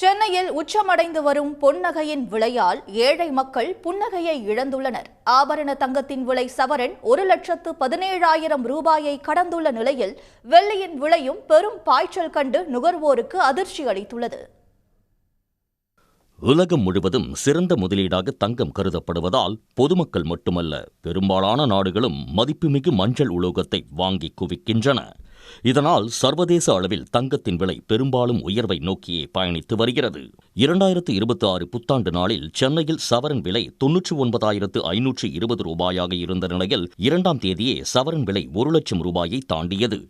சென்னையில் உச்சமடைந்து வரும் பொன்னகையின் விலையால் ஏழை மக்கள் புன்னகையை இழந்துள்ளனர். ஆபரண தங்கத்தின் விலை சவரன் 1,17,000 ரூபாயை கடந்துள்ள நிலையில் வெள்ளியின் விலையும் பெரும் பாய்ச்சல் கண்டு நுகர்வோருக்கு அதிர்ச்சி அளித்துள்ளது. உலகம் முழுவதும் சிறந்த முதலீடாக தங்கம் கருதப்படுவதால் பொதுமக்கள் மட்டுமல்ல, பெரும்பாலான நாடுகளும் மதிப்புமிகு மஞ்சள் உலோகத்தை வாங்கி குவிக்கின்றன. இதனால் சர்வதேச அளவில் தங்கத்தின் விலை பெரும்பாலும் உயர்வை நோக்கியே பயணித்து வருகிறது. 2026 புத்தாண்டு நாளில் சென்னையில் சவரன் விலை 99,520 ரூபாயாக இருந்த நிலையில் 2ஆம் தேதியே சவரன் விலை 1,00,000 ரூபாயை தாண்டியது.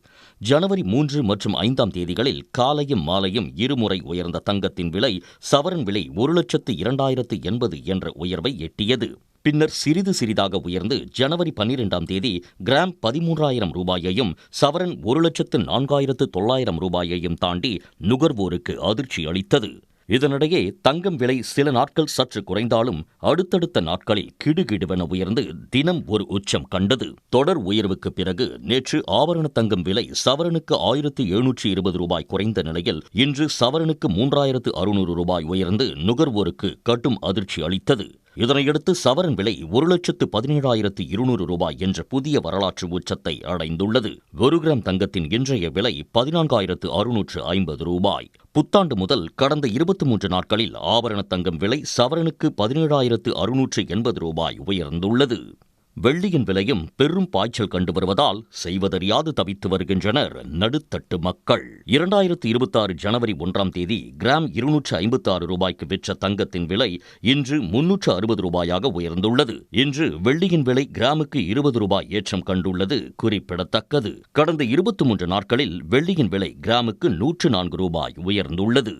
ஜனவரி 3 மற்றும் 5ஆம் தேதிகளில் காலையும் மாலையும் இருமுறை உயர்ந்த தங்கத்தின் விலை சவரன் விலை 1,02,080 என்ற உயர்வை எட்டியது. பின்னர் சிறிது சிறிதாக உயர்ந்து ஜனவரி 12ஆம் தேதி கிராம் 13,000 ரூபாயையும் சவரன் 1,04,900 ரூபாயையும் தாண்டி நுகர்வோருக்கு அதிர்ச்சி அளித்தது. இதனிடையே தங்கம் விலை சில நாட்கள் சற்று குறைந்தாலும் அடுத்தடுத்த நாட்களில் கிடுகிடுவென உயர்ந்து தினம் ஒரு உச்சம் கண்டது. தொடர் உயர்வுக்கு பிறகு நேற்று ஆபரண தங்கம் விலை சவரனுக்கு 1,720 ரூபாய் குறைந்த நிலையில் இன்று சவரனுக்கு 3,600 ரூபாய் உயர்ந்து நுகர்வோருக்கு கடும் அதிர்ச்சி அளித்தது. இதனையடுத்து சவரன் விலை 1,17,200 ரூபாய் என்ற புதிய வரலாற்று உச்சத்தை அடைந்துள்ளது. 1 கிராம் தங்கத்தின் இன்றைய விலை 14,650 ரூபாய். புத்தாண்டு முதல் கடந்த 23 நாட்களில் ஆபரண தங்கம் விலை சவரனுக்கு 17,680 ரூபாய் உயர்ந்துள்ளது. வெள்ளியின் விலையும் பெரும் பாய்ச்சல் கண்டு வருவதால் செய்வதறியாது தவித்து வருகின்றனர் நடுத்தட்டு மக்கள். 2026 ஜனவரி 1ஆம் தேதி கிராம் 256 ரூபாய்க்கு விற்ற தங்கத்தின் விலை இன்று 360 ரூபாயாக உயர்ந்துள்ளது. இன்று வெள்ளியின் விலை கிராமுக்கு 20 ரூபாய் ஏற்றம் கண்டுள்ளது குறிப்பிடத்தக்கது. கடந்த 23 நாட்களில் வெள்ளியின் விலை கிராமுக்கு 104 ரூபாய் உயர்ந்துள்ளது.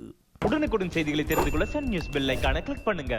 உடனுக்குடன் செய்திகளை தெரிந்து கொள்ள சன் நியூஸ் பெல் ஐகானை கிளிக் பண்ணுங்க.